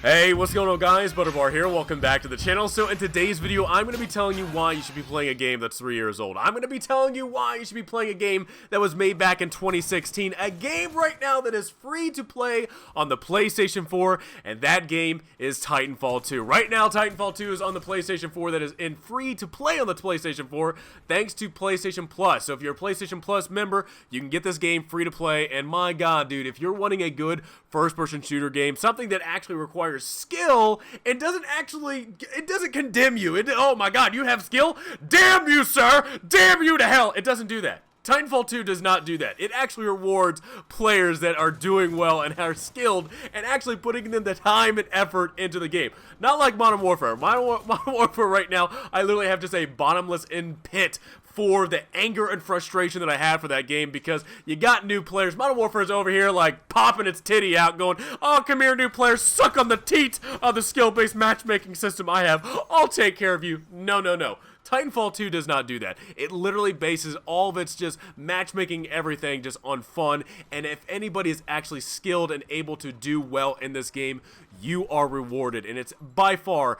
Hey, what's going on guys? Butterbar here, welcome back to the channel. So in today's video, I'm going to be telling you why you should be playing a game that's 3 years old. I'm going to be telling you why you should be playing a game that was made back in 2016. A game right now that is free to play on the PlayStation 4, and that game is Titanfall 2. Right now, Titanfall 2 is on the PlayStation 4 that is in free to play on the PlayStation 4 thanks to PlayStation Plus. So if you're a PlayStation Plus member, you can get this game free to play, and my god, dude, if you're wanting a good first-person shooter game, something that actually requires skill, it doesn't condemn you. Oh my god, you have skill? Damn you, sir! Damn you to hell! It doesn't do that. Titanfall 2 does not do that. It actually rewards players that are doing well and are skilled and actually putting in the time and effort into the game. Not like Modern Warfare. Modern Warfare right now, I literally have to say bottomless in pit for the anger and frustration that I had for that game, because you got new players. Modern Warfare is over here like popping its titty out going, oh, come here new players, suck on the teat of the skill-based matchmaking system I have. I'll take care of you. No, no, no. Titanfall 2 does not do that. It literally bases all of its just matchmaking everything just on fun, and if anybody is actually skilled and able to do well in this game, you are rewarded. And it's by far,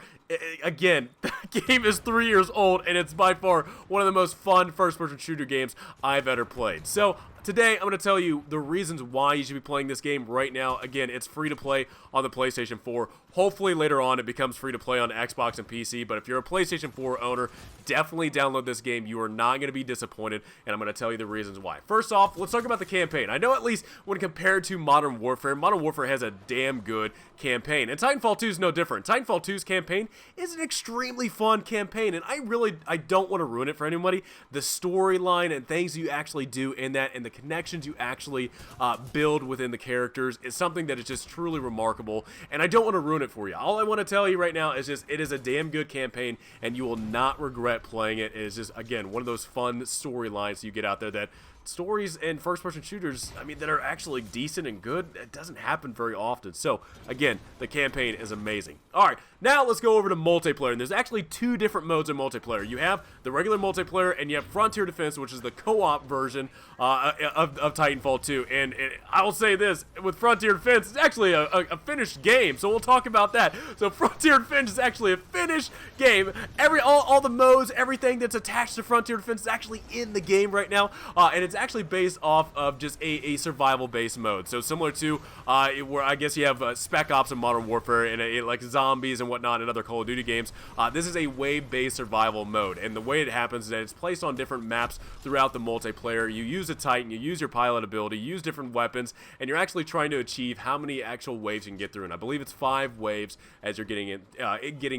again, the game is 3 years old, and it's by far one of the most fun first-person shooter games I've ever played. So today, I'm going to tell you the reasons why you should be playing this game right now. Again, it's free to play on the PlayStation 4. Hopefully, later on, it becomes free to play on Xbox and PC. But if you're a PlayStation 4 owner, definitely download this game. You are not going to be disappointed, and I'm going to tell you the reasons why. First off, let's talk about the campaign. I know at least when compared to Modern Warfare has a damn good campaign. And Titanfall 2 is no different. Titanfall 2's campaign is an extremely fun campaign, and I don't want to ruin it for anybody. The storyline and things you actually do in that, and the connections you actually build within the characters is something that is just truly remarkable, and I don't want to ruin it for you. All I want to tell you right now is just it is a damn good campaign, and you will not regret playing it. It is just, again, one of those fun storylines you get out there that stories and first-person shooters, I mean, that are actually decent and good, it doesn't happen very often. So, again, the campaign is amazing. Alright, now let's go over to multiplayer, and there's actually two different modes of multiplayer. You have the regular multiplayer, and you have Frontier Defense, which is the co-op version of Titanfall 2, and I will say this, with Frontier Defense, it's actually a finished game, so we'll talk about that. So, Frontier Defense is actually a finished game. All the modes, everything that's attached to Frontier Defense is actually in the game right now, and it's actually based off of just a survival-based mode. So similar to where I guess you have Spec Ops and Modern Warfare and like zombies and whatnot in other Call of Duty games. This is a wave-based survival mode, and the way it happens is that it's placed on different maps throughout the multiplayer. You use a Titan, you use your pilot ability, you use different weapons, and you're actually trying to achieve how many actual waves you can get through. And I believe it's 5 waves as you're getting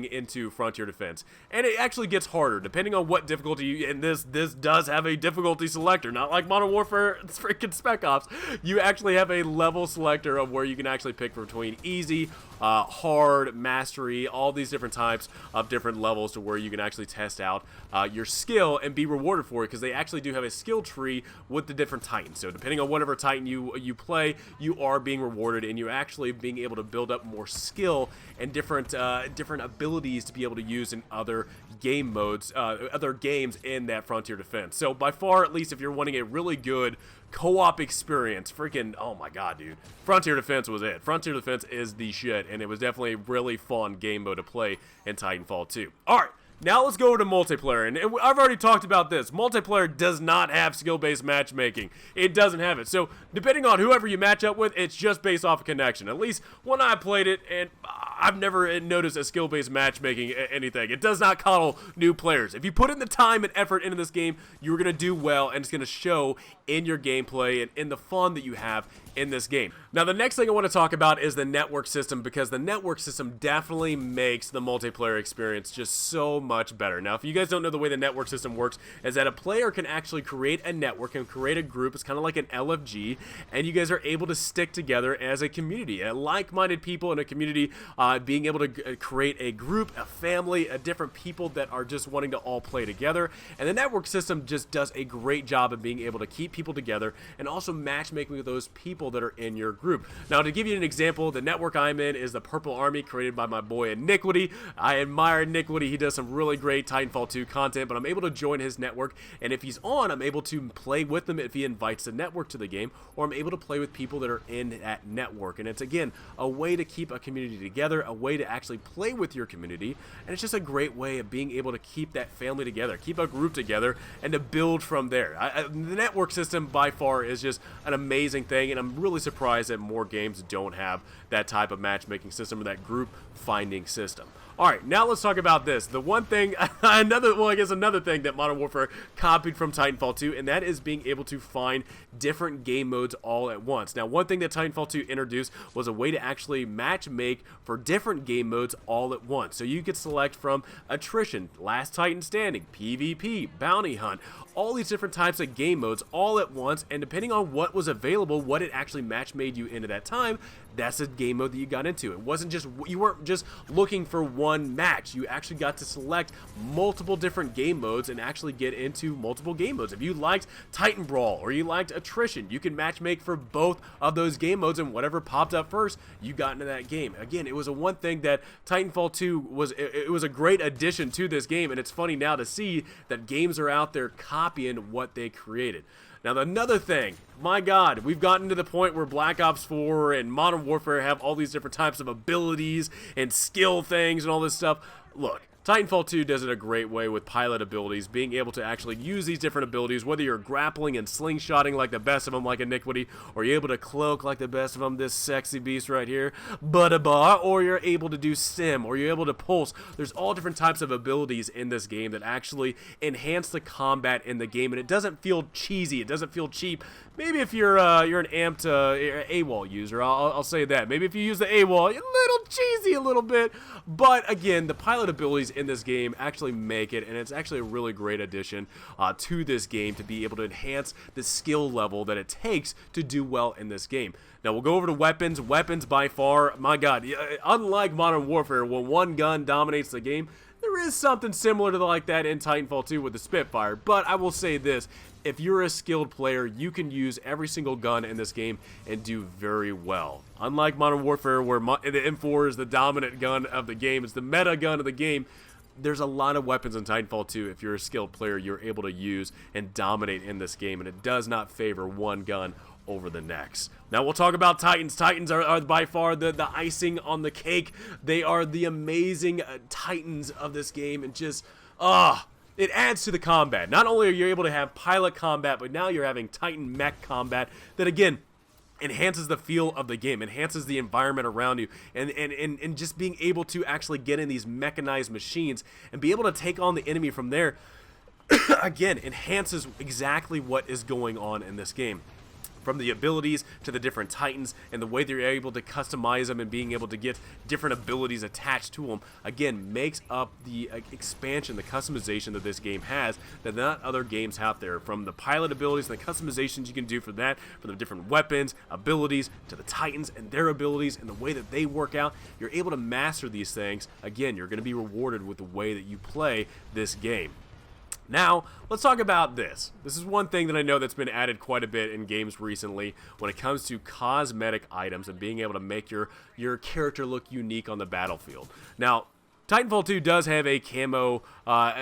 into Frontier Defense. And it actually gets harder depending on what difficulty you, and this does have a difficulty selector, not like Modern Warfare, it's freaking Spec Ops. You actually have a level selector of where you can actually pick between easy, hard, mastery, all these different types of different levels to where you can actually test out your skill and be rewarded for it, because they actually do have a skill tree with the different Titans. So depending on whatever Titan you play, you are being rewarded, and you're actually being able to build up more skill and different abilities to be able to use in other game modes, other games in that Frontier Defense. So by far, at least if you're wanting a really good co-op experience, freaking, oh my god, dude, Frontier Defense was it. Frontier Defense is the shit, and it was definitely a really fun game mode to play in Titanfall 2. Alright, now let's go over to multiplayer, and I've already talked about this. Multiplayer does not have skill-based matchmaking. It doesn't have it. So, depending on whoever you match up with, it's just based off of connection. At least when I played it, and I've never noticed a skill-based matchmaking anything. It does not coddle new players. If you put in the time and effort into this game, you're going to do well, and it's going to show in your gameplay and in the fun that you have in this game. Now, the next thing I want to talk about is the network system, because the network system definitely makes the multiplayer experience just so much better. Now, if you guys don't know, the way the network system works is that a player can actually create a network and create a group. It's kind of like an LFG, and you guys are able to stick together as a community, like-minded people in a community, being able to create a group, a family, a different people that are just wanting to all play together. And the network system just does a great job of being able to keep people together and also matchmaking with those people that are in your group. Now, to give you an example, the network I'm in is the Purple Army, created by my boy Iniquity. I admire Iniquity. He does some really great Titanfall 2 content, but I'm able to join his network, and if he's on, I'm able to play with him if he invites the network to the game, or I'm able to play with people that are in that network. And it's, again, a way to keep a community together, a way to actually play with your community, and it's just a great way of being able to keep that family together, keep a group together, and to build from there. The network system by far is just an amazing thing, and I'm really surprised that more games don't have that type of matchmaking system or that group finding system. Alright, now let's talk about this. The one thing, another thing that Modern Warfare copied from Titanfall 2, and that is being able to find different game modes all at once. Now, one thing that Titanfall 2 introduced was a way to actually match make for different game modes all at once. So you could select from attrition, last Titan standing, PvP, bounty hunt, all these different types of game modes all at once, and depending on what was available, what it actually match made you into that time, that's a game mode that you got into. It wasn't just, you weren't just looking for one match. You actually got to select multiple different game modes and actually get into multiple game modes. If you liked Titan Brawl or you liked attrition, you can match make for both of those game modes, and whatever popped up first, you got into that game. Again, it was a one thing that Titanfall 2 was, it was a great addition to this game, and it's funny now to see that games are out there copying what they created. Now, another thing, my God, we've gotten to the point where Black Ops 4 and Modern Warfare have all these different types of abilities and skill things and all this stuff. Look, Titanfall 2 does it a great way with pilot abilities, being able to actually use these different abilities, whether you're grappling and slingshotting like the best of them like Iniquity, or you're able to cloak like the best of them, this sexy beast right here, Butterbar, or you're able to do Stim, or you're able to pulse. There's all different types of abilities in this game that actually enhance the combat in the game, and it doesn't feel cheesy, it doesn't feel cheap. Maybe if you're an amped AWOL user, I'll say that. Maybe if you use the AWOL, a little cheesy a little bit, but again, the pilot abilities in this game actually make it, and it's actually a really great addition to this game to be able to enhance the skill level that it takes to do well in this game. Now, we'll go over to weapons. Weapons, by far, my God, unlike Modern Warfare, when one gun dominates the game, there is something similar to like that in Titanfall 2 with the Spitfire, but I will say this. If you're a skilled player, you can use every single gun in this game and do very well. Unlike Modern Warfare, where the M4 is the dominant gun of the game, it's the meta gun of the game, there's a lot of weapons in Titanfall 2. If you're a skilled player, you're able to use and dominate in this game, and it does not favor one gun over the next. Now we'll talk about Titans. Titans are by far the icing on the cake. They are the amazing Titans of this game, and just, it adds to the combat. Not only are you able to have pilot combat, but now you're having Titan mech combat that, again, enhances the feel of the game, enhances the environment around you, and just being able to actually get in these mechanized machines and be able to take on the enemy from there, again, enhances exactly what is going on in this game. From the abilities to the different Titans and the way they're able to customize them and being able to get different abilities attached to them, again, makes up the expansion, the customization that this game has that not other games have there. From the pilot abilities and the customizations you can do for that, from the different weapons, abilities, to the Titans and their abilities and the way that they work out, you're able to master these things. Again, you're going to be rewarded with the way that you play this game. Now, let's talk about this. This is one thing that I know that's been added quite a bit in games recently when it comes to cosmetic items and being able to make your character look unique on the battlefield. Now, Titanfall 2 does have a camo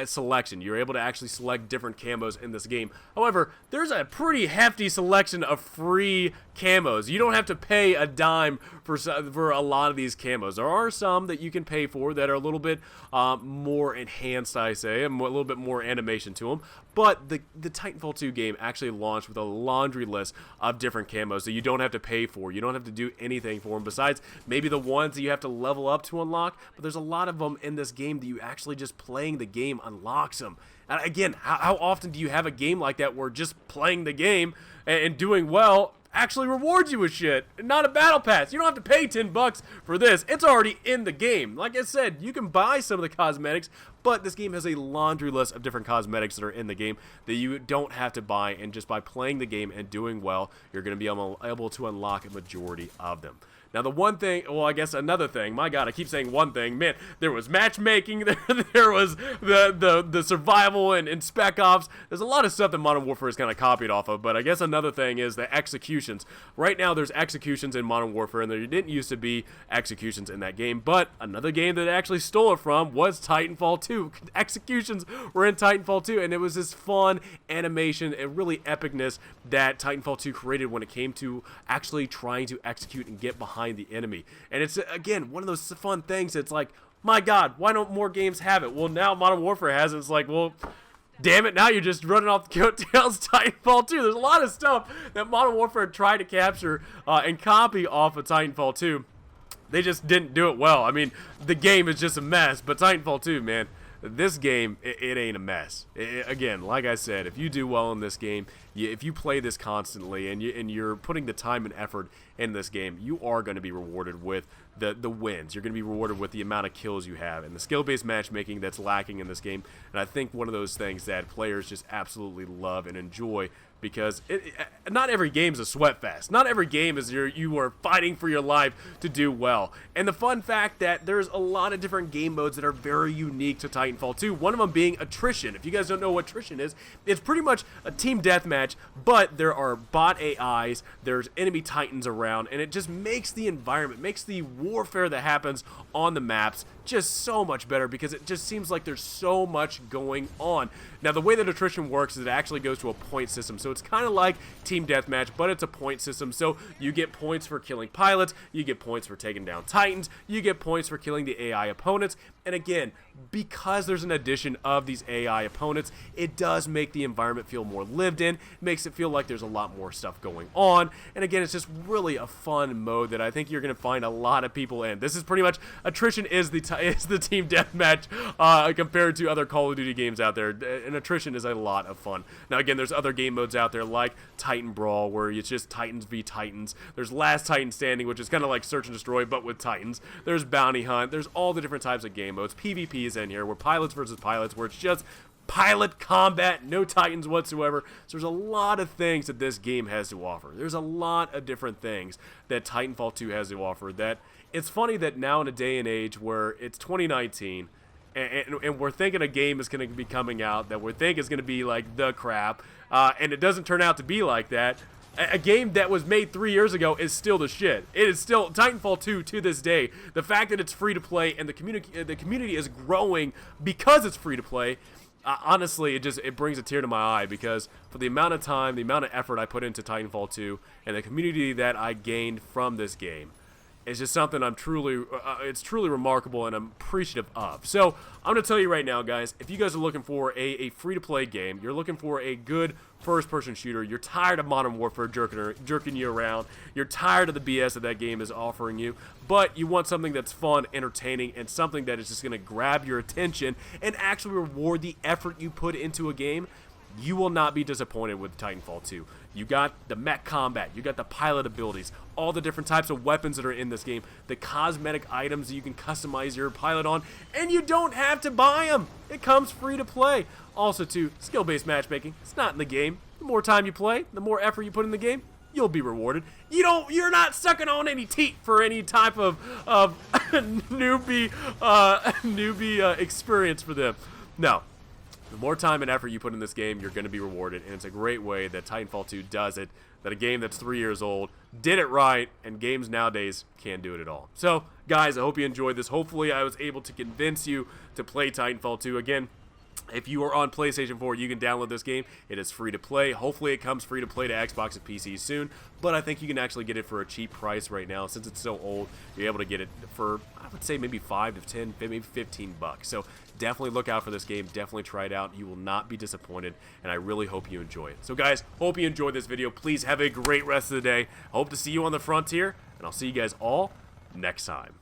selection. You're able to actually select different camos in this game. However, there's a pretty hefty selection of free camos. You don't have to pay a dime for a lot of these camos. There are some that you can pay for that are a little bit more enhanced, I say, and a little bit more animation to them. But the Titanfall 2 game actually launched with a laundry list of different camos that you don't have to pay for. You don't have to do anything for them besides maybe the ones that you have to level up to unlock. But there's a lot of them in this game that you actually just playing the game unlocks them. And again, how often do you have a game like that where just playing the game and doing well actually rewards you with shit? Not a battle pass. You don't have to pay $10 for this. It's already in the game. Like I said, you can buy some of the cosmetics, but this game has a laundry list of different cosmetics that are in the game that you don't have to buy, and just by playing the game and doing well, you're going to be able to unlock a majority of them. Now, the one thing, well, I guess another thing, my god, I keep saying one thing, man, there was matchmaking, there was the survival and Spec Ops. There's a lot of stuff that Modern Warfare is kind of copied off of, but I guess another thing is the executions. Right now, there's executions in Modern Warfare, and there didn't used to be executions in that game, but another game that actually stole it from was Titanfall 2. Executions were in Titanfall 2, and it was this fun animation and really epicness that Titanfall 2 created when it came to actually trying to execute and get behind the enemy. And it's, again, one of those fun things. It's like, my god, why don't more games have it? Well, now Modern Warfare has it. It's like, well, damn it, now you're just running off the coattails of Titanfall 2. There's a lot of stuff that Modern Warfare tried to capture and copy off of Titanfall 2. They just didn't do it well. I mean, the game is just a mess, but Titanfall 2, man, this game, it ain't a mess. Again, like I said, if you do well in this game, if you play this constantly and you're putting the time and effort in this game, you are going to be rewarded with the wins. You're going to be rewarded with the amount of kills you have and the skill-based matchmaking that's lacking in this game. And I think one of those things that players just absolutely love and enjoy, because not every game is a sweat fest. Not every game is you are fighting for your life to do well. And the fun fact that there's a lot of different game modes that are very unique to Titanfall 2. One of them being attrition. If you guys don't know what attrition is, it's pretty much a team deathmatch, but there are bot AIs, there's enemy titans around, and it just makes the environment, makes the warfare that happens on the maps just so much better, because it just seems like there's so much going on. Now, the way that attrition works is it actually goes to a point system, so it's kind of like team deathmatch, but it's a point system. So you get points for killing pilots, you get points for taking down titans, you get points for killing the AI opponents. And again, because there's an addition of these AI opponents, it does make the environment feel more lived in. It makes it feel like there's a lot more stuff going on. And again, it's just really a fun mode that I think you're going to find a lot of people in. This is pretty much, attrition is the team deathmatch compared to other Call of Duty games out there. And attrition is a lot of fun. Now again, there's other game modes out there like Titan Brawl, where it's just Titans v Titans. There's Last Titan Standing, which is kind of like Search and Destroy, but with Titans. There's Bounty Hunt. There's all the different types of game modes. PvP is in here, where pilots versus pilots, where it's just pilot combat, no Titans whatsoever. So there's a lot of things that this game has to offer. There's a lot of different things that Titanfall 2 has to offer. That it's funny that now in a day and age where it's 2019, and we're thinking a game is going to be coming out that we think is going to be like the crap, and it doesn't turn out to be like that. A game that was made 3 years ago is still the shit. It is still Titanfall 2 to this day. The fact that it's free to play and the community is growing because it's free to play, honestly, it brings a tear to my eye, because for the amount of time, the amount of effort I put into Titanfall 2 and the community that I gained from this game, it's just something I'm truly, it's truly remarkable and I'm appreciative of. So I'm going to tell you right now, guys, if you guys are looking for a free-to-play game, you're looking for a good first-person shooter, you're tired of Modern Warfare jerking you around, you're tired of the BS that game is offering you, but you want something that's fun, entertaining, and something that is just going to grab your attention and actually reward the effort you put into a game, you will not be disappointed with Titanfall 2. You got the mech combat, you got the pilot abilities, all the different types of weapons that are in this game, the cosmetic items that you can customize your pilot on, and you don't have to buy them. It comes free to play. Also, too, skill-based matchmaking. It's not in the game. The more time you play, the more effort you put in the game, you'll be rewarded. You're not sucking on any teat for any type of newbie experience for them. No. The more time and effort you put in this game, you're going to be rewarded, and it's a great way that Titanfall 2 does it, that a game that's 3 years old did it right, and games nowadays can't do it at all. So, guys, I hope you enjoyed this. Hopefully, I was able to convince you to play Titanfall 2. Again, if you are on PlayStation 4, you can download this game. It is free to play. Hopefully, it comes free to play to Xbox and PC soon, but I think you can actually get it for a cheap price right now. Since it's so old, you're able to get it for, I would say, maybe 5 to 10, maybe 15 bucks. So definitely look out for this game. Definitely try it out. You will not be disappointed, and I really hope you enjoy it. So, guys, hope you enjoyed this video. Please have a great rest of the day. Hope to see you on the frontier, and I'll see you guys all next time.